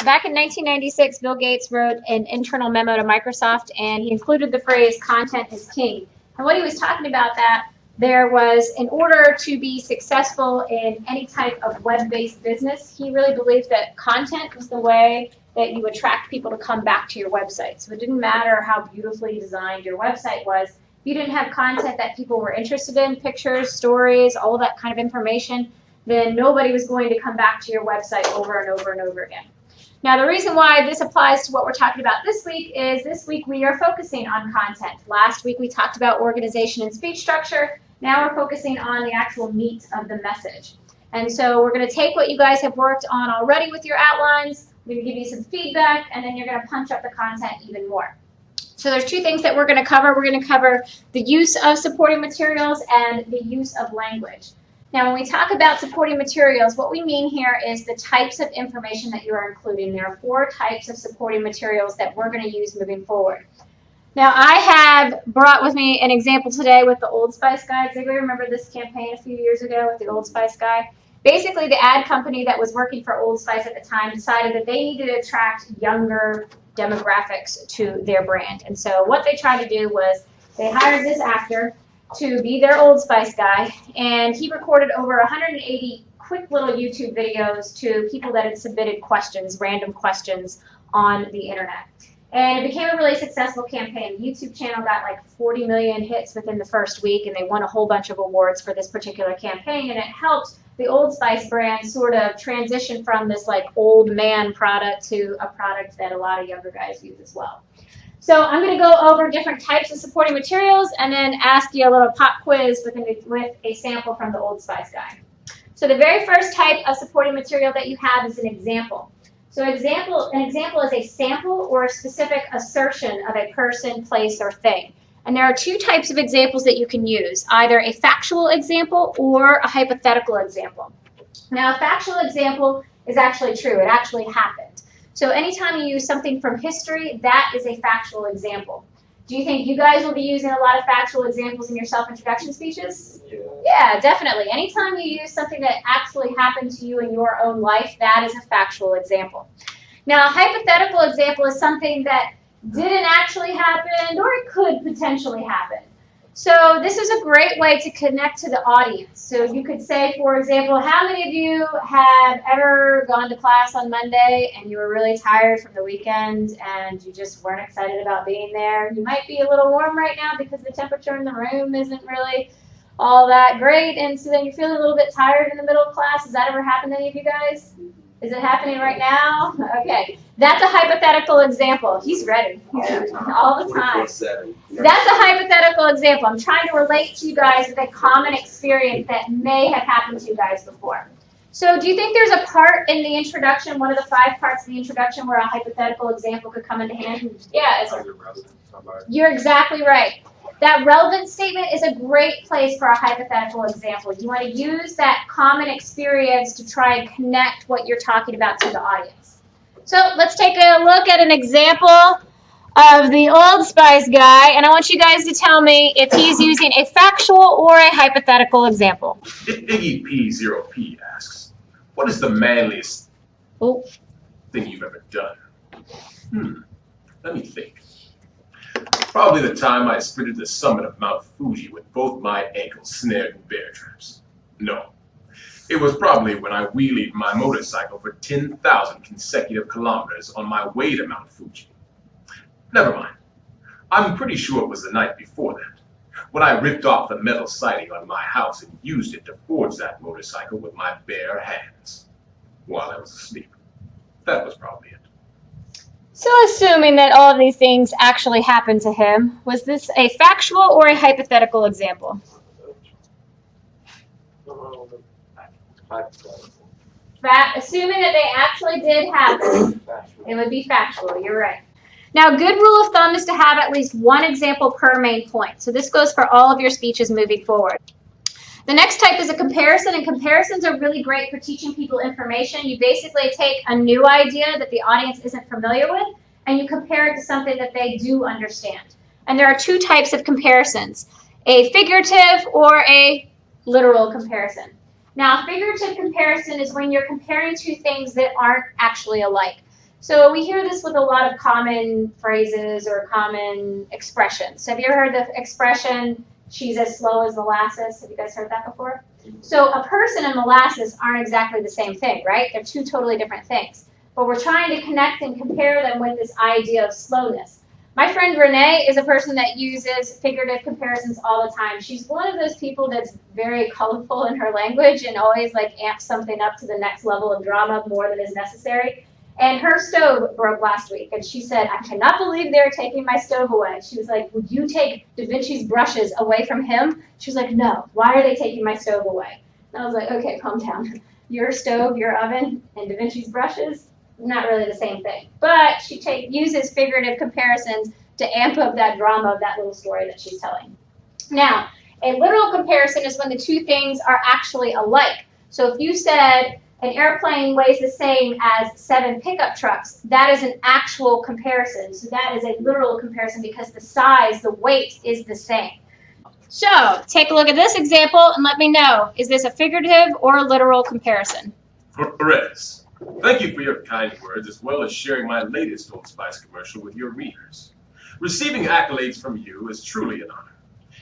back in 1996, Bill Gates wrote an internal memo to Microsoft, and he included the phrase "content is king." And what he was talking about there was, in order to be successful in any type of web-based business, he really believed that content was the way that you attract people to come back to your website. So it didn't matter how beautifully designed your website was. If you didn't have content that people were interested in, pictures, stories, all that kind of information, then nobody was going to come back to your website over and over and over again. Now, the reason why this applies to what we're talking about this week is this week we are focusing on content. Last week we talked about organization and speech structure. Now we're focusing on the actual meat of the message. And so we're going to take what you guys have worked on already with your outlines, we're going to give you some feedback, and then you're going to punch up the content even more. So there's two things that we're going to cover. We're going to cover the use of supporting materials and the use of language. Now, when we talk about supporting materials, what we mean here is the types of information that you are including. There are 4 types of supporting materials that we're going to use moving forward. Now, I have brought with me an example today with the Old Spice guy. Does anybody remember this campaign a few years ago with the Old Spice guy? Basically, the ad company that was working for Old Spice at the time decided that they needed to attract younger demographics to their brand. And so what they tried to do was they hired this actor to be their Old Spice guy, and he recorded over 180 quick little YouTube videos to people that had submitted questions, random questions on the internet. And it became a really successful campaign. The YouTube channel got like 40 million hits within the first week, and they won a whole bunch of awards for this particular campaign, and it helped the Old Spice brand sort of transition from this like old man product to a product that a lot of younger guys use as well. So I'm going to go over different types of supporting materials and then ask you a little pop quiz with a sample from the Old Spice guy. So the very first type of supporting material that you have is an example. So an example is a sample or a specific assertion of a person, place, or thing. And there are 2 types of examples that you can use, either a factual example or a hypothetical example. Now, a factual example is actually true. It actually happened. So anytime you use something from history, that is a factual example. Do you think you guys will be using a lot of factual examples in your self-introduction speeches? Yeah, definitely. Anytime you use something that actually happened to you in your own life, that is a factual example. Now, a hypothetical example is something that didn't actually happen, or it could potentially happen. So this is a great way to connect to the audience. So you could say, for example, how many of you have ever gone to class on Monday and you were really tired from the weekend and you just weren't excited about being there? You might be a little warm right now because the temperature in the room isn't really all that great, and so then you're feeling a little bit tired in the middle of class. Has that ever happened to any of you guys? Is it happening right now? Okay. That's a hypothetical example. He's ready. All the time. That's a hypothetical example. I'm trying to relate to you guys with a common experience that may have happened to you guys before. So do you think there's a part in the introduction, one of the 5 parts of the introduction, where a hypothetical example could come into hand? Yeah. You're exactly right. That relevant statement is a great place for a hypothetical example. You want to use that common experience to try and connect what you're talking about to the audience. So let's take a look at an example of the Old Spice guy, and I want you guys to tell me if he's using a factual or a hypothetical example. Iggy P0P asks, what is the manliest thing you've ever done? Let me think. Probably the time I sprinted the summit of Mount Fuji with both my ankles snared in bear traps. No. It was probably when I wheelied my motorcycle for 10,000 consecutive kilometers on my way to Mount Fuji. Never mind. I'm pretty sure it was the night before that, when I ripped off the metal siding on my house and used it to forge that motorcycle with my bare hands while I was asleep. That was probably it. So assuming that all of these things actually happened to him, was this a factual or a hypothetical example? Assuming that they actually did happen, it would be factual. You're right. Now, a good rule of thumb is to have at least 1 example per main point. So this goes for all of your speeches moving forward. The next type is a comparison, and comparisons are really great for teaching people information. You basically take a new idea that the audience isn't familiar with, and you compare it to something that they do understand. And there are 2 types of comparisons, a figurative or a literal comparison. Now, a figurative comparison is when you're comparing 2 things that aren't actually alike. So we hear this with a lot of common phrases or common expressions. So have you ever heard the expression, she's as slow as molasses? Have you guys heard that before? So a person and molasses aren't exactly the same thing, right? They're two totally different things. But we're trying to connect and compare them with this idea of slowness. My friend Renee is a person that uses figurative comparisons all the time. She's one of those people that's very colorful in her language and always like amps something up to the next level of drama more than is necessary. And her stove broke last week, and she said, I cannot believe they're taking my stove away. She was like, would you take Da Vinci's brushes away from him? She was like, no, why are they taking my stove away? And I was like, okay, calm down. Your stove, your oven, and Da Vinci's brushes, not really the same thing. But she uses figurative comparisons to amp up that drama of that little story that she's telling. Now, a literal comparison is when the two things are actually alike. So if you said, an airplane weighs the same as 7 pickup trucks, that is an actual comparison. So that is a literal comparison because the size, the weight is the same. So take a look at this example and let me know, is this a figurative or a literal comparison? Perez, thank you for your kind words as well as sharing my latest Old Spice commercial with your readers. Receiving accolades from you is truly an honor.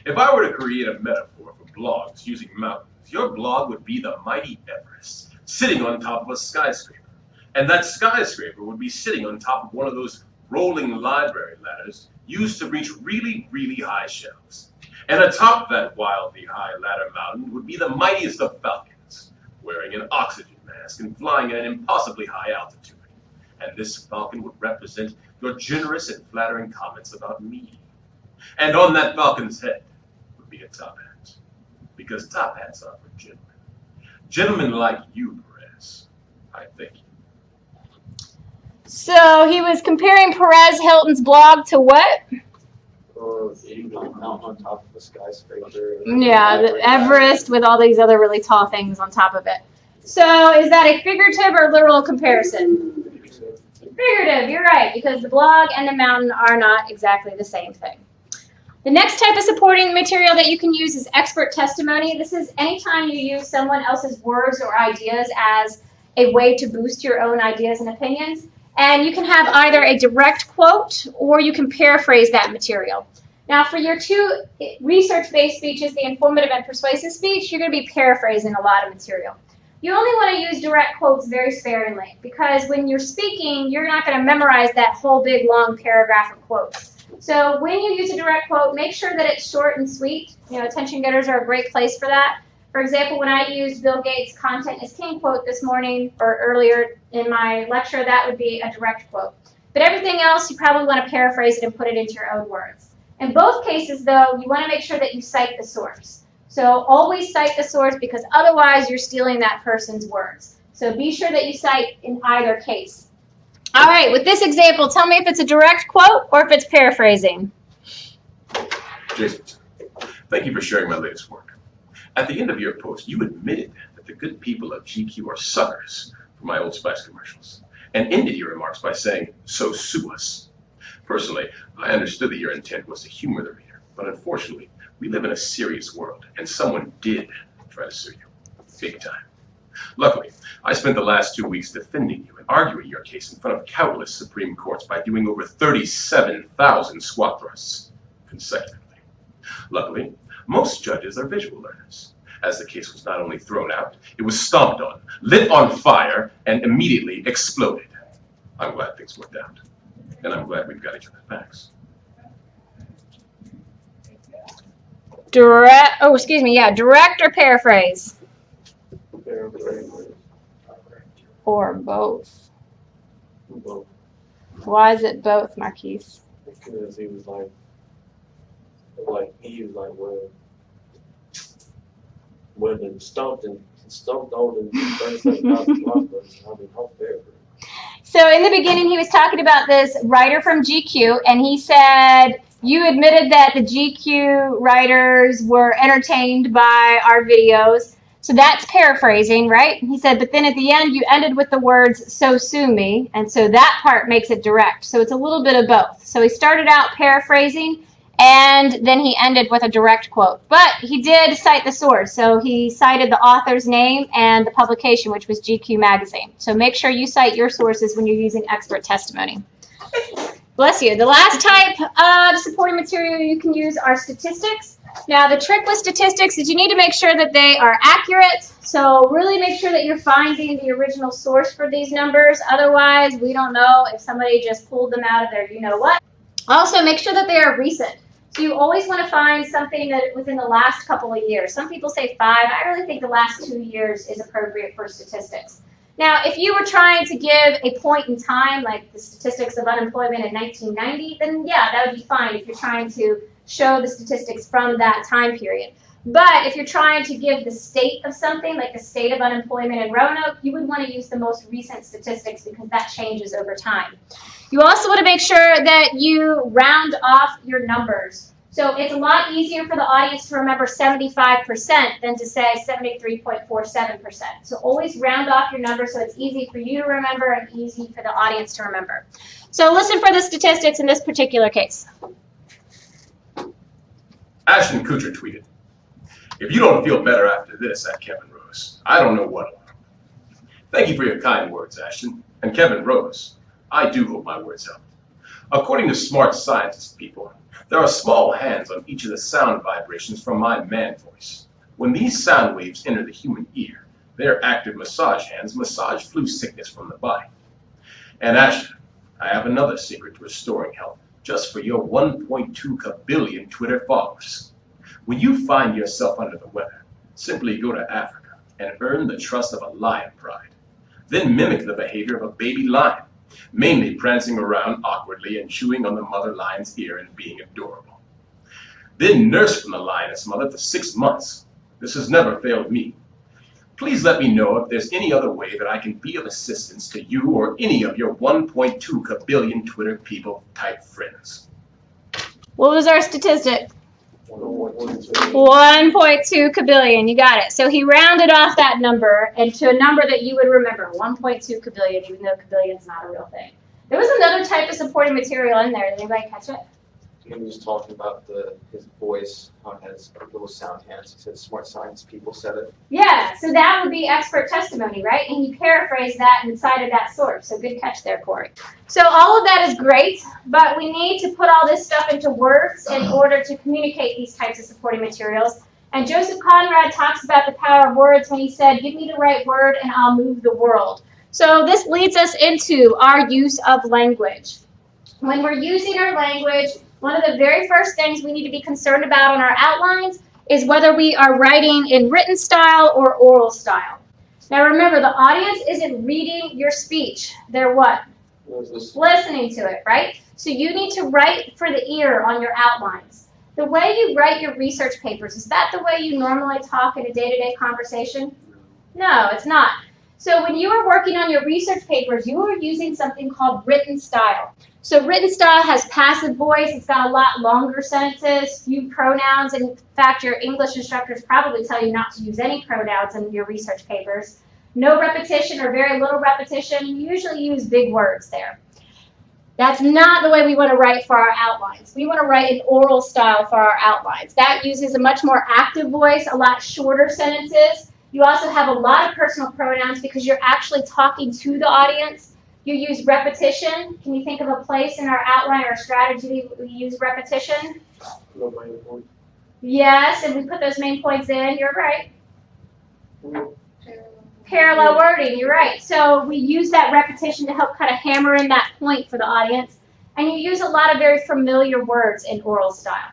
If I were to create a metaphor for blogs using mountains, your blog would be the mighty Everest, sitting on top of a skyscraper. And that skyscraper would be sitting on top of one of those rolling library ladders used to reach really, really high shelves. And atop that wildly high ladder mountain would be the mightiest of falcons, wearing an oxygen mask and flying at an impossibly high altitude. And this falcon would represent your generous and flattering comments about me. And on that falcon's head would be a top hat, because top hats are for gentlemen. Gentlemen like you, Perez, I thank you. So he was comparing Perez Hilton's blog to what? On top of a skyscraper. Yeah, the Everest with all these other really tall things on top of it. So is that a figurative or literal comparison? Figurative, you're right, because the blog and the mountain are not exactly the same thing. The next type of supporting material that you can use is expert testimony. This is anytime you use someone else's words or ideas as a way to boost your own ideas and opinions. And you can have either a direct quote or you can paraphrase that material. Now, for your two research-based speeches, the informative and persuasive speech, you're going to be paraphrasing a lot of material. You only want to use direct quotes very sparingly because when you're speaking, you're not going to memorize that whole big long paragraph of quotes. So when you use a direct quote, make sure that it's short and sweet. You know, attention getters are a great place for that. For example, when I used Bill Gates' "Content is King" quote this morning or earlier in my lecture, that would be a direct quote. But everything else, you probably want to paraphrase it and put it into your own words. In both cases, though, you want to make sure that you cite the source. So always cite the source because otherwise you're stealing that person's words. So be sure that you cite in either case. All right, with this example, tell me if it's a direct quote or if it's paraphrasing. Jason, thank you for sharing my latest work. At the end of your post, you admitted that the good people of GQ are suckers for my Old Spice commercials, and ended your remarks by saying, so sue us. Personally, I understood that your intent was to humor the reader, but unfortunately, we live in a serious world, and someone did try to sue you. Big time. Luckily, I spent the last 2 weeks defending you and arguing your case in front of countless Supreme Courts by doing over 37,000 squat thrusts consecutively. Luckily, most judges are visual learners, as the case was not only thrown out, it was stomped on, lit on fire, and immediately exploded. I'm glad things worked out, and I'm glad we've got each other's backs. Direct or paraphrase? Or both. Both. Why is it both, Marquise? Because he was like when it stomped on and 37,000 blockbusters. I mean, how fair. So in the beginning, he was talking about this writer from GQ, and he said, you admitted that the GQ writers were entertained by our videos. So that's paraphrasing, right? He said, but then at the end, you ended with the words, so sue me. And so that part makes it direct. So it's a little bit of both. So he started out paraphrasing, And then he ended with a direct quote. But he did cite the source. So he cited the author's name and the publication, which was GQ Magazine. So make sure you cite your sources when you're using expert testimony. Bless you. The last type of supporting material you can use are statistics. Now, the trick with statistics is you need to make sure that they are accurate. So really make sure that you're finding the original source for these numbers. Otherwise, we don't know if somebody just pulled them out of their you-know-what. Also, make sure that they are recent. So you always want to find something that within the last couple of years. Some people say 5. I really think the last 2 years is appropriate for statistics. Now, if you were trying to give a point in time, like the statistics of unemployment in 1990, then yeah, that would be fine if you're trying to show the statistics from that time period. But if you're trying to give the state of something, like the state of unemployment in Roanoke, you would want to use the most recent statistics because that changes over time. You also want to make sure that you round off your numbers. So it's a lot easier for the audience to remember 75% than to say 73.47%. So always round off your numbers so it's easy for you to remember and easy for the audience to remember. So listen for the statistics in this particular case. Ashton Kutcher tweeted, "If you don't feel better after this at Kevin Rose, I don't know what will." Thank you for your kind words, Ashton. And Kevin Rose, I do hope my words helped. According to smart scientist people, there are small hands on each of the sound vibrations from my man voice. When these sound waves enter the human ear, their active massage hands massage flu sickness from the body. And Ashton, I have another secret to restoring health, just for your 1.2 kabillion Twitter followers. When you find yourself under the weather, simply go to Africa and earn the trust of a lion pride. Then mimic the behavior of a baby lion, mainly prancing around awkwardly and chewing on the mother lion's ear and being adorable. Then nurse from the lioness mother for 6 months. This has never failed me. Please let me know if there's any other way that I can be of assistance to you or any of your 1.2 kabillion Twitter people type friends. What was our statistic? 1.2 kabillion. You got it. So he rounded off that number and to a number that you would remember, 1.2 kabillion, even though kabillion is not a real thing. There was another type of supporting material in there. Did anybody catch it? When he was talking about his voice on his little sound hands, he said smart science people said it. Yeah, so that would be expert testimony, right? And he paraphrased that and cited that source. So good catch there, Corey. So all of that is great, but we need to put all this stuff into words in order to communicate these types of supporting materials. And Joseph Conrad talks about the power of words when he said, "Give me the right word and I'll move the world." So this leads us into our use of language. When we're using our language, one of the very first things we need to be concerned about on our outlines is whether we are writing in written style or oral style. Now remember, the audience isn't reading your speech. They're what? Listening to it, right? So you need to write for the ear on your outlines. The way you write your research papers, is that the way you normally talk in a day-to-day conversation? No, it's not. So when you are working on your research papers, you are using something called written style. So written style has passive voice. It's got a lot longer sentences, few pronouns. In fact, your English instructors probably tell you not to use any pronouns in your research papers. No repetition or very little repetition. You usually use big words there. That's not the way we want to write for our outlines. We want to write in oral style for our outlines. That uses a much more active voice, a lot shorter sentences. You also have a lot of personal pronouns because you're actually talking to the audience. You use repetition. Can you think of a place in our outline or strategy we use repetition? Yes, and we put those main points in. You're right. Parallel wording, you're right. So we use that repetition to help kind of hammer in that point for the audience. And you use a lot of very familiar words in oral style.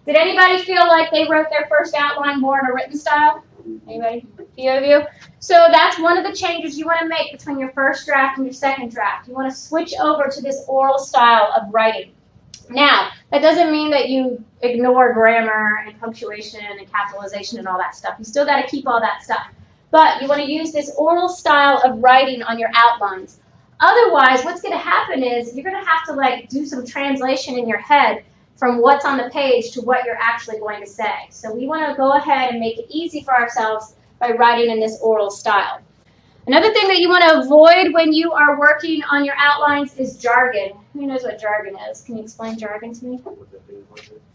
Did anybody feel like they wrote their first outline more in a written style? Anybody? A few of you? So that's one of the changes you want to make between your first draft and your second draft. You want to switch over to this oral style of writing. Now, that doesn't mean that you ignore grammar and punctuation and capitalization and all that stuff. You still got to keep all that stuff. But you want to use this oral style of writing on your outlines. Otherwise, what's going to happen is you're going to have to do some translation in your head from what's on the page to what you're actually going to say. So we want to go ahead and make it easy for ourselves by writing in this oral style. Another thing that you want to avoid when you are working on your outlines is jargon. Who knows what jargon is? Can you explain jargon to me?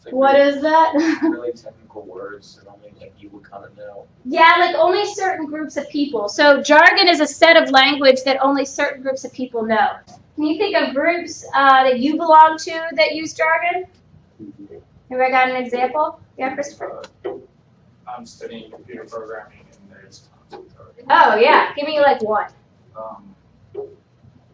Like What really, is that? really technical words that only like you would kind of know. Yeah, like only certain groups of people. So jargon is a set of language that only certain groups of people know. Can you think of groups that you belong to that use jargon? Anybody got an example? Yeah, Christopher? I'm studying computer programming and there's tons of jargon. Oh, yeah. Give me like one. Um,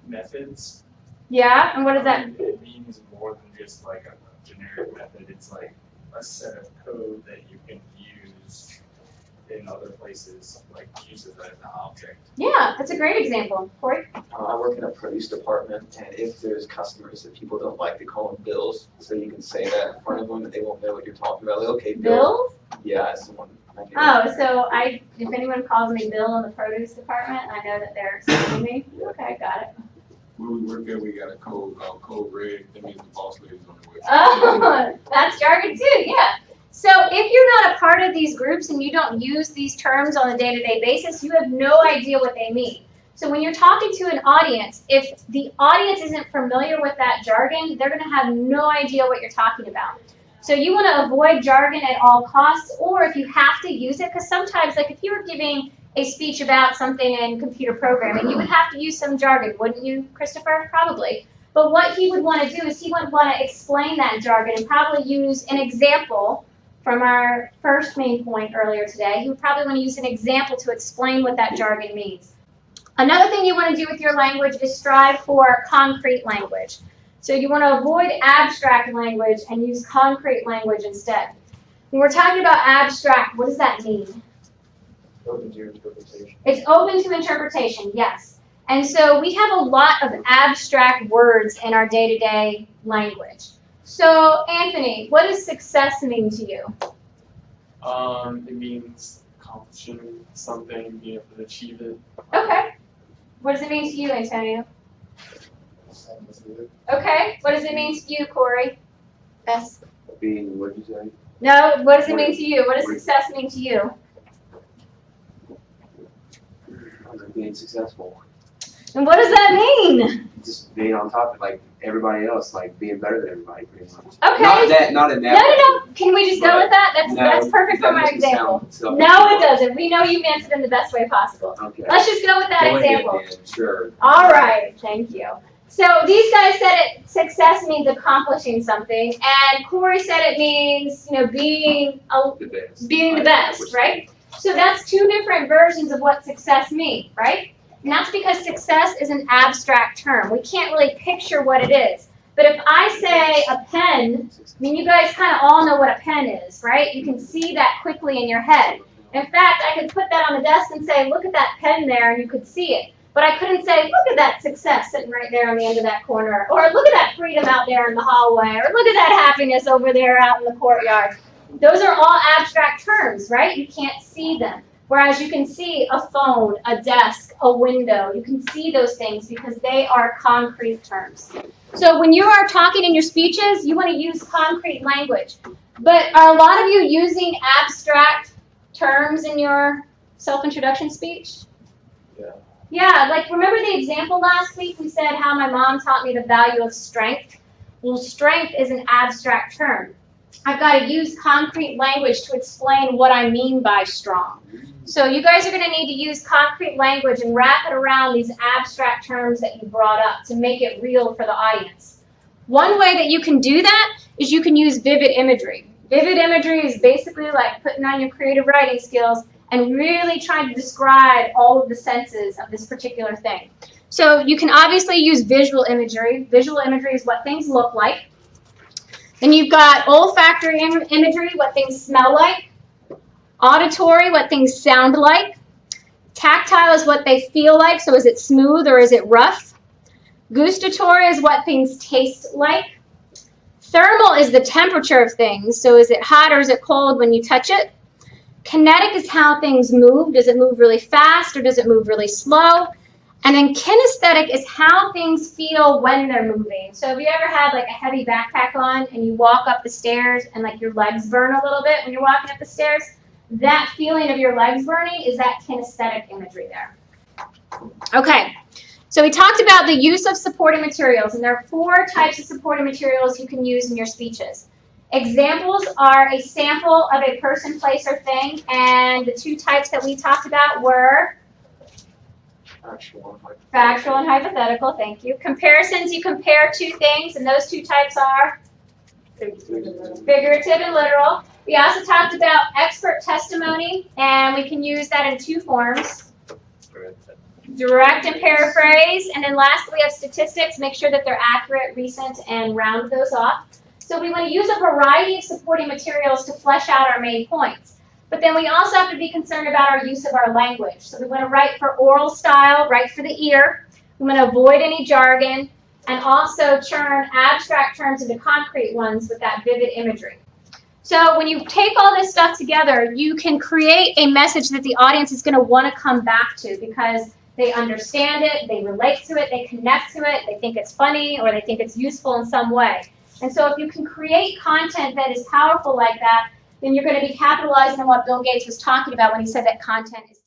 methods. Yeah, and what is that? It means more than just like a generic method. It's like a set of code that you can use in other places, like use it as an object. Yeah, that's a great example. Corey? I work in a produce department, and if there's customers that people don't like, they call them bills. So you can say that in front of them, and they won't know what you're talking about. Like, okay, Bill. Bill? Yeah, someone. Oh, so if anyone calls me Bill in the produce department, I know that they're excluding me. Okay, got it. When we work there, we got a code called Code Red. That means the boss lady's on the way. Oh, that's jargon too, yeah. So if you're not a part of these groups and you don't use these terms on a day-to-day basis, you have no idea what they mean. So when you're talking to an audience, if the audience isn't familiar with that jargon, they're going to have no idea what you're talking about. So you want to avoid jargon at all costs, or if you have to use it, because sometimes, like if you were giving a speech about something in computer programming, you would have to use some jargon, wouldn't you, Christopher? Probably. But what he would want to do is he would want to explain that jargon and probably use an example from our first main point earlier today. He would probably want to use an example to explain what that jargon means. Another thing you want to do with your language is strive for concrete language. So you want to avoid abstract language and use concrete language instead. When we're talking about abstract, what does that mean? Open to your interpretation. It's open to interpretation, yes. And so we have a lot of abstract words in our day-to-day language. So, Anthony, what does success mean to you? It means accomplishing something, being able to achieve it. Okay. What does it mean to you, Antonio? Okay. What does it mean to you, Corey? Yes. Being, what did you say? No, what does it mean to you? What does success mean to you? Being successful. And what does that mean? Just being on top of like everybody else, like being better than everybody, pretty much. Okay. Not in that. No. Can we just go with that? That's perfect for my example. No, it doesn't. We know you meant it in the best way possible. Okay. Let's just go with that example. Sure. All right. Thank you. So these guys said success means accomplishing something, and Corey said it means, being the best, right? So that's two different versions of what success means, right? And that's because success is an abstract term. We can't really picture what it is. But if I say a pen, you guys kind of all know what a pen is, right? You can see that quickly in your head. In fact, I could put that on the desk and say, look at that pen there, and you could see it. But I couldn't say, look at that success sitting right there on the end of that corner, or look at that freedom out there in the hallway, or look at that happiness over there out in the courtyard. Those are all abstract terms, right? You can't see them. Whereas you can see a phone, a desk, a window. You can see those things because they are concrete terms. So when you are talking in your speeches, you want to use concrete language. But are a lot of you using abstract terms in your self-introduction speech? Yeah. Yeah, like remember the example last week? We said how my mom taught me the value of strength. Well, strength is an abstract term. I've got to use concrete language to explain what I mean by strong. So you guys are going to need to use concrete language and wrap it around these abstract terms that you brought up to make it real for the audience. One way that you can do that is you can use vivid imagery. Vivid imagery is basically like putting on your creative writing skills and really trying to describe all of the senses of this particular thing. So you can obviously use visual imagery. Visual imagery is what things look like. Then you've got olfactory imagery, what things smell like. Auditory, what things sound like. Tactile is what they feel like, so is it smooth or is it rough? Gustatory is what things taste like. Thermal is the temperature of things, so is it hot or is it cold when you touch it? Kinetic is how things move. Does it move really fast or does it move really slow? And then kinesthetic is how things feel when they're moving. So have you ever had like a heavy backpack on and you walk up the stairs and like your legs burn a little bit when you're walking up the stairs? That feeling of your legs burning is that kinesthetic imagery there. Okay, so we talked about the use of supporting materials, and there are 4 types of supporting materials you can use in your speeches. Examples are a sample of a person, place, or thing, and the two types that we talked about were factual and hypothetical. Thank you. Comparisons, you compare two things, and those two types are figurative and literal. We also talked about expert testimony, and we can use that in two forms. Direct and paraphrase. And then lastly, we have statistics. Make sure that they're accurate, recent, and round those off. So we want to use a variety of supporting materials to flesh out our main points. But then we also have to be concerned about our use of our language. So we want to write for oral style, write for the ear. We want to avoid any jargon, and also turn abstract terms into concrete ones with that vivid imagery. So when you take all this stuff together, you can create a message that the audience is going to want to come back to because they understand it, they relate to it, they connect to it, they think it's funny, or they think it's useful in some way. And so if you can create content that is powerful like that, then you're going to be capitalizing on what Bill Gates was talking about when he said that content is